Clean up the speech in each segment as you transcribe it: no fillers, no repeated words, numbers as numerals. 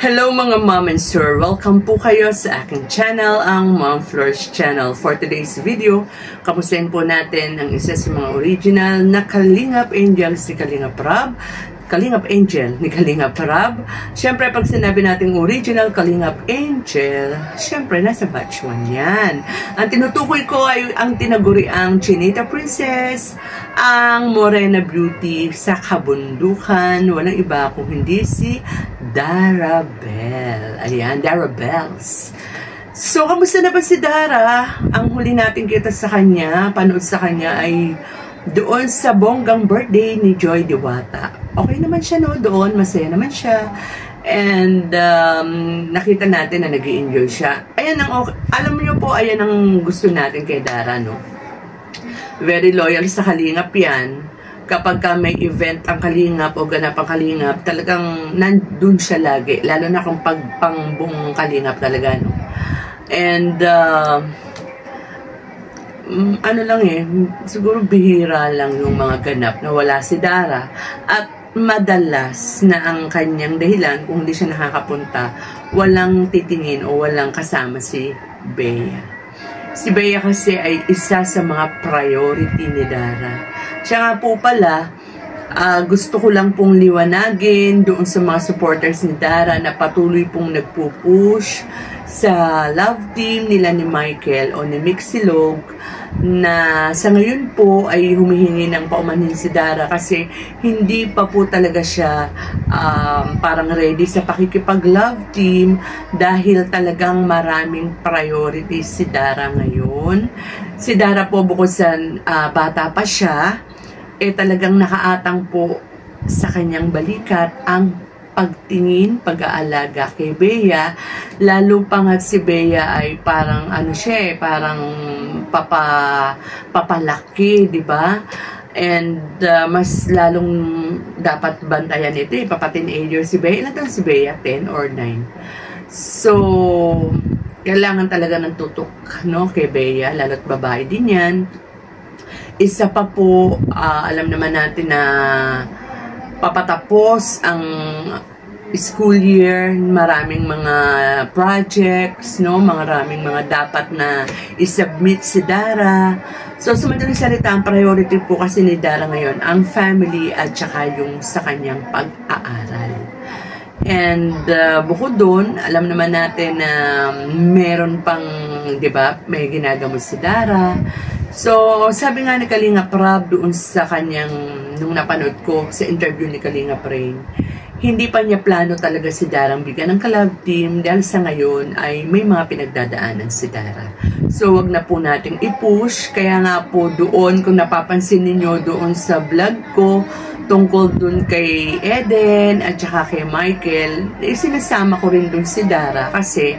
Hello mga mom and sir! Welcome po kayo sa aking channel, ang Mom Flourish Channel. For today's video, kamustahin po natin ang isa sa mga original na Kalingap Angel si Kalingap Rab. Kalingap Angel ni Kalingap Rab. Siyempre, pag sinabi natin original Kalingap Angel, siyempre, nasa batch 1 yan. Ang tinutukoy ko ay ang tinaguriang Chinita Princess, ang Morena Beauty sa kabundukan. Walang iba kung hindi si Dara Bell. Ayan, Dara Bells. So, kamusta na ba si Dara? Ang huli natin kita sa kanya, panood sa kanya ay doon sa bonggang birthday ni Joy Diwata. Okay naman siya, no? Doon, masaya naman siya. And nakita natin na nag-i-enjoy siya. Ayan ang, alam niyo po, ayan ang gusto natin kay Dara, no? Very loyal sa Kalingap yan. Kapag may event ang Kalingap o ganap ang Kalingap, talagang nandun siya lagi. Lalo na kung pagpangbong Kalingap talaga, no? And ano lang siguro bihira lang yung mga ganap na wala si Dara. At madalas na ang kanyang dahilan kung hindi siya nakakapunta, walang titingin o walang kasama si Bea. Si Bea kasi ay isa sa mga priority ni Dara. Siya nga po pala, gusto ko lang pong liwanagin doon sa mga supporters ni Dara na patuloy pong nagpupush sa love team nila ni Michael o ni Mixilog, na sa ngayon po ay humihingi ng paumanhin si Dara kasi hindi pa po talaga siya parang ready sa pakikipag-love team dahil talagang maraming priorities si Dara ngayon. Si Dara po bukod sa bata pa siya, talagang nakaatang po sa kanyang balikat ang pagtingin, pag-aalaga kay Bea, lalo pa nga si Bea ay parang ano siya, parang papalaki, di ba? And mas lalong dapat bantayan ito, papa-teenager si Bea. Ilan taon si Bea? 10 or 9? So, kailangan talaga ng tutok, no, kay Bea, lalo't babae din yan. Isa pa po, alam naman natin na papatapos ang school year, maraming mga projects, no, maraming mga dapat na isubmit si Dara. So, sa madaling salita, ang priority po kasi ni Dara ngayon, ang family at saka yung sa kanyang pag-aaral. And bukod doon, alam naman natin na meron pang, di ba, may ginagamot si Dara. So, sabi nga ni Kalingap Rab doon sa kanyang, nung napanood ko sa interview ni Kalingap Rain, hindi pa niya plano talaga si Darang bigyan ng ka-love team dahil sa ngayon ay may mga pinagdadaanan si Dara. So, wag na po nating i-push. Kaya nga po doon, kung napapansin ninyo doon sa vlog ko, tungkol doon kay Eden at saka kay Michael, sinasama ko rin doon si Dara kasi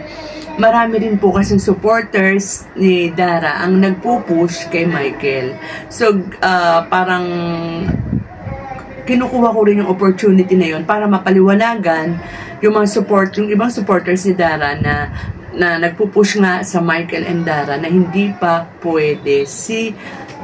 marami rin po kasing supporters ni Dara ang nagpo-push kay Michael. So, parang kinukuha ko rin yung opportunity na yun para mapaliwanagan yung mga yung ibang supporters ni Dara na nagpo-push nga sa Michael and Dara na hindi pa pwede si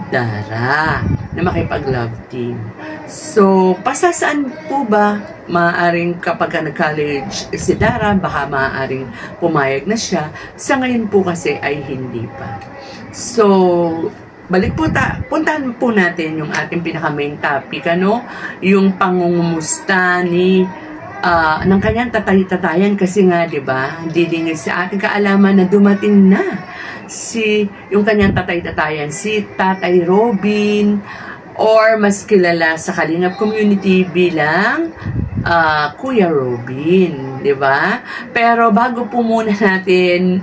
Dara na makipag-love team. So, pasasaan po ba maaaring kapag nag-college si Dara, baka maaaring pumayag na siya. Sa ngayon po kasi ay hindi pa. So, balik po puntahan po natin yung ating pinaka-main topic, ano? Yung pangungumusta ni ng kanyang tatay-tatayan kasi nga, di ba, didingil sa ating kaalaman na dumating na yung kanyang tatay-tatayan, si Tatay Robin, or mas kilala sa Kalingap community bilang Kuya Robin, di ba? Pero bago po muna natin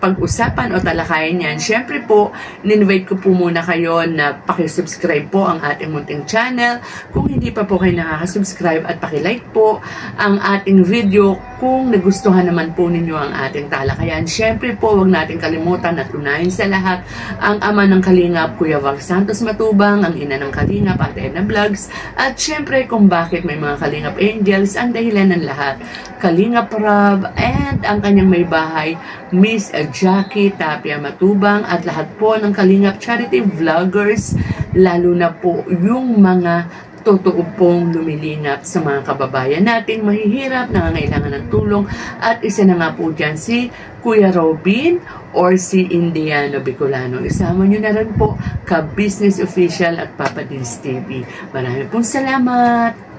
pag-usapan o talakayan yan, syempre po, in-invite ko po muna kayo na pakisubscribe po ang ating munting channel. Kung hindi pa po kayo nakakasubscribe at pakilike po ang ating video kung nagustuhan naman po ninyo ang ating talakayan. Syempre po, huwag natin kalimutan at unahin sa lahat ang ama ng Kalingap, Kuya Val Santos Matubang, ang ina ng Kalingap, Ate Edna Vlogs, at syempre kung bakit may mga Kalingap Angels, ang dahilan ng lahat, Kalingap Rab, and ang kanyang may bahay, Miss Jackie Tapia Matubang, at lahat po ng Kalingap Charity Vloggers, lalo na po yung mga totoo pong lumilingap sa mga kababayan nating mahihirap, nangangailangan ng tulong, at isa na nga po dyan si Kuya Robin or si Indiano Bicolano. Isama nyo na rin po ka-business official at Papa Dins TV. Maraming pong salamat.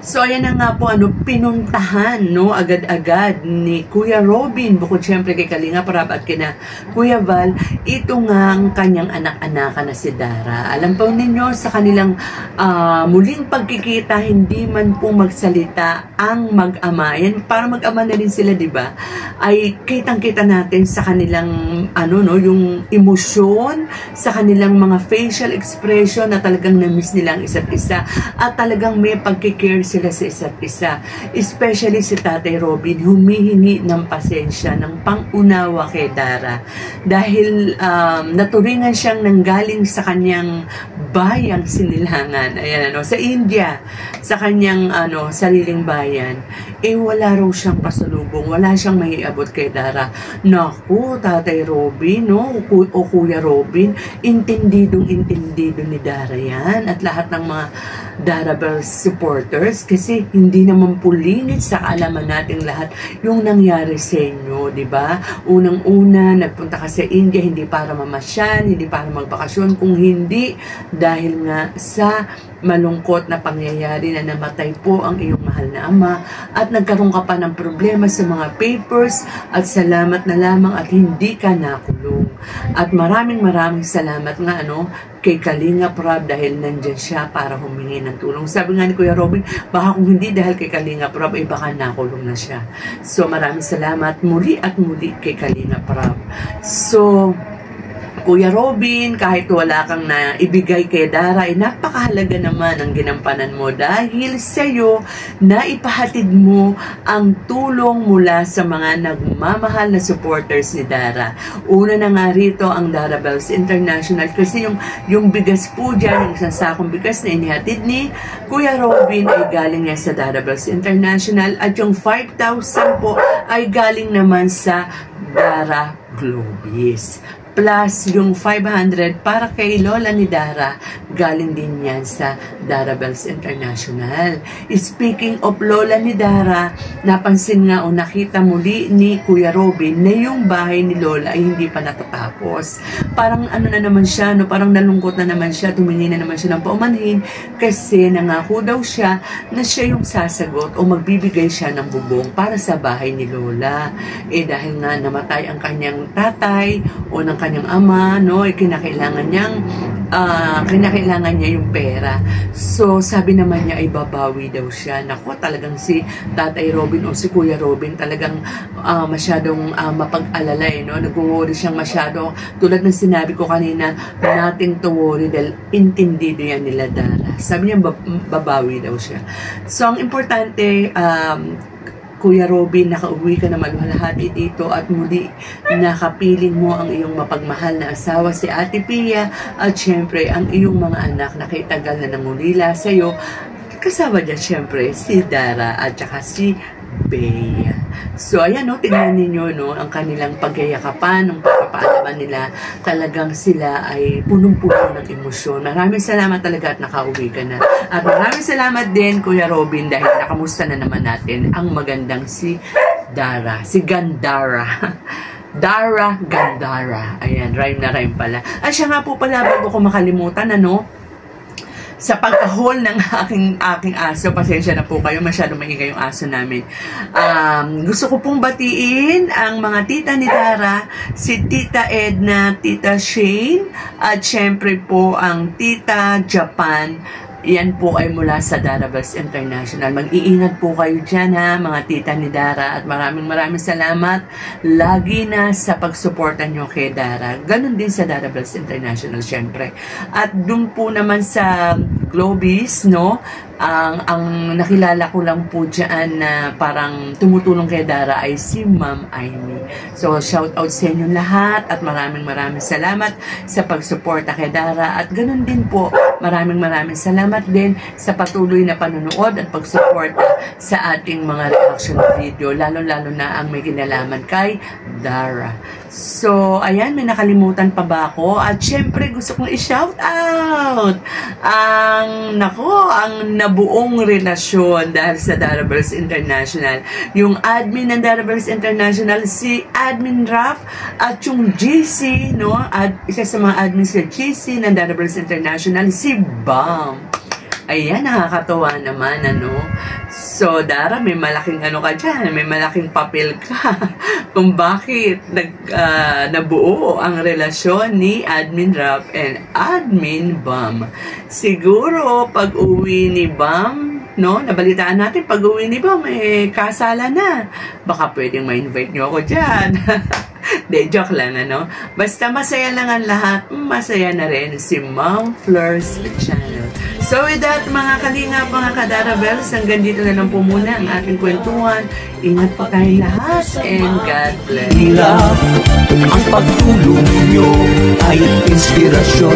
So, ayan na nga po, pinuntahan, agad-agad ni Kuya Robin, bukod syempre kay Kalinga Prab at kina Kuya Val, ito nga ang kanyang anak-anakan na si Dara. Alam po ninyo, sa kanilang muling pagkikita, hindi man po magsalita ang mag-ama. Yan, para mag-ama na rin sila, di ba? Ay kitang-kita natin sa kanilang, yung emosyon, sa kanilang mga facial expression na talagang na-miss nila ang isa't isa. At talagang may pagkikare sila sa isa't isa. Especially si Tatay Robin, humihingi ng pasensya, ng pangunawa kay Dara. Dahil naturingan siyang nanggaling sa kanyang bayang Sinilangan. Ayan, sa India, sa kanyang sariling bayan. Wala raw siyang pasalubong, wala siyang maiabot kay Dara. Naku, Tatay Robin, o Kuya Robin, intindidong ni Dara yan. At lahat ng mga Darabel supporters, kasi hindi naman pulingit sa kaalaman nating lahat yung nangyari sa inyo, di ba? Unang-una, nagpunta ka sa India, hindi para mamasyal, hindi para magbakasyon, kung hindi dahil nga sa malungkot na pangyayari na namatay po ang iyong mahal na ama at nagkaroon ka pa ng problema sa mga papers at salamat na lamang at hindi ka nakulong. At maraming salamat nga kay Kalinga Prab dahil nandyan siya para humingi ng tulong. Sabi nga ni Kuya Robin, baka kung hindi dahil kay Kalinga Prab, baka nakulong na siya. So maraming salamat muli at muli kay Kalinga Prab. So, Kuya Robin, kahit wala kang na ibigay kay Dara, napakahalaga naman ang ginampanan mo dahil sa'yo na ipahatid mo ang tulong mula sa mga nagmamahal na supporters ni Dara. Una na nga rito ang Darabels International kasi yung bigas po dyan, yung isang sakong bigas na inihatid ni Kuya Robin ay galing niya sa Darabels International at yung 5,000 po ay galing naman sa Dara Globis. Plus, yung 500 para kay Lola ni Dara, galing din yan sa Darabels International. Speaking of Lola ni Dara, napansin nga o nakita muli ni Kuya Robin na yung bahay ni Lola ay hindi pa natatapos. Parang na naman siya, parang nalungkot na naman siya, tumingi na naman siya ng paumanhin kasi nangako daw siya na siya yung sasagot o magbibigay siya ng bubong para sa bahay ni Lola. Dahil nga namatay ang kanyang tatay o ng kanyang ama, kinakailangan niya yung pera. So, sabi naman niya ay babawi daw siya. Nako, talagang si Tatay Robin o si Kuya Robin talagang masyadong mapag-alala, nag-worry siyang masyado. Tulad ng sinabi ko kanina, nothing to worry dahil intindido yan nila Dara. Sabi niya babawi daw siya. So, ang importante, Kuya Robin, nakauwi ka na maluhalhati dito at muli nakapiling mo ang iyong mapagmahal na asawa si Ate Pia at syempre ang iyong mga anak na kaitagal na nangulila sa iyo. Kasama dyan syempre si Dara at saka si Bea. So ayan tingnan ninyo ang kanilang pagyayakapan, ng pagpapaalaman nila, talagang sila ay punong-puno ng emosyon. Maraming salamat talaga at nakauwi ka na. At maraming salamat din Kuya Robin dahil nakamusta na naman natin ang magandang si Dara, si Gandara. Dara Gandara. Ayan, rhyme na rhyme pala. At siya nga po pala, bago ko makalimutan, sa pagkahol ng aking aso, pasensya na po kayo, masyadong maingay yung aso namin. Gusto ko pong batiin ang mga tita ni Dara, si Tita Edna, Tita Shane, at syempre po ang Tita Japan. Yan po ay mula sa Darabels International. Mag-iingat po kayo dyan mga tita ni Dara at maraming salamat lagi na sa pagsuporta nyo kay Dara. Ganon din sa Darabels International syempre. At dun po naman sa Globis, ang nakilala ko lang po dyan na parang tumutulong kay Dara ay si Ma'am Amy. So, shout out sa inyo lahat at maraming salamat sa pagsuporta kay Dara at ganun din po, maraming salamat din sa patuloy na panonood at pagsuporta sa ating mga reaction video, lalo-lalo na ang may kinalaman kay Dara. So, ayan, may nakalimutan pa ba ako? At syempre, gusto kong i-shout out ang nabuong relasyon dahil sa Darabels International. Yung admin ng Darabels International, si Admin Raf, at yung GC, no? At isa sa mga admin sa GC ng Darabels International, si Bam. Ayan, nakakatawa naman, ano. So, Dara, may malaking ano ka dyan, may malaking papel ka kung bakit nabuo ang relasyon ni Admin Rap and Admin Bam. Siguro, pag-uwi ni Bam, no, nabalitaan natin, pag-uwi ni Bam, kasala na. Baka pwedeng ma-invite nyo ako dyan. De, joke lang, ano. Basta masaya lang ang lahat, masaya na rin si Mom Flor's Channel. So with that, mga kalingap, mga kadarabels, hanggang dito na lang po muna ang ating kwentuhan. Ingat po tayong lahat and God bless. Ang pagtulong nyo ay inspirasyon.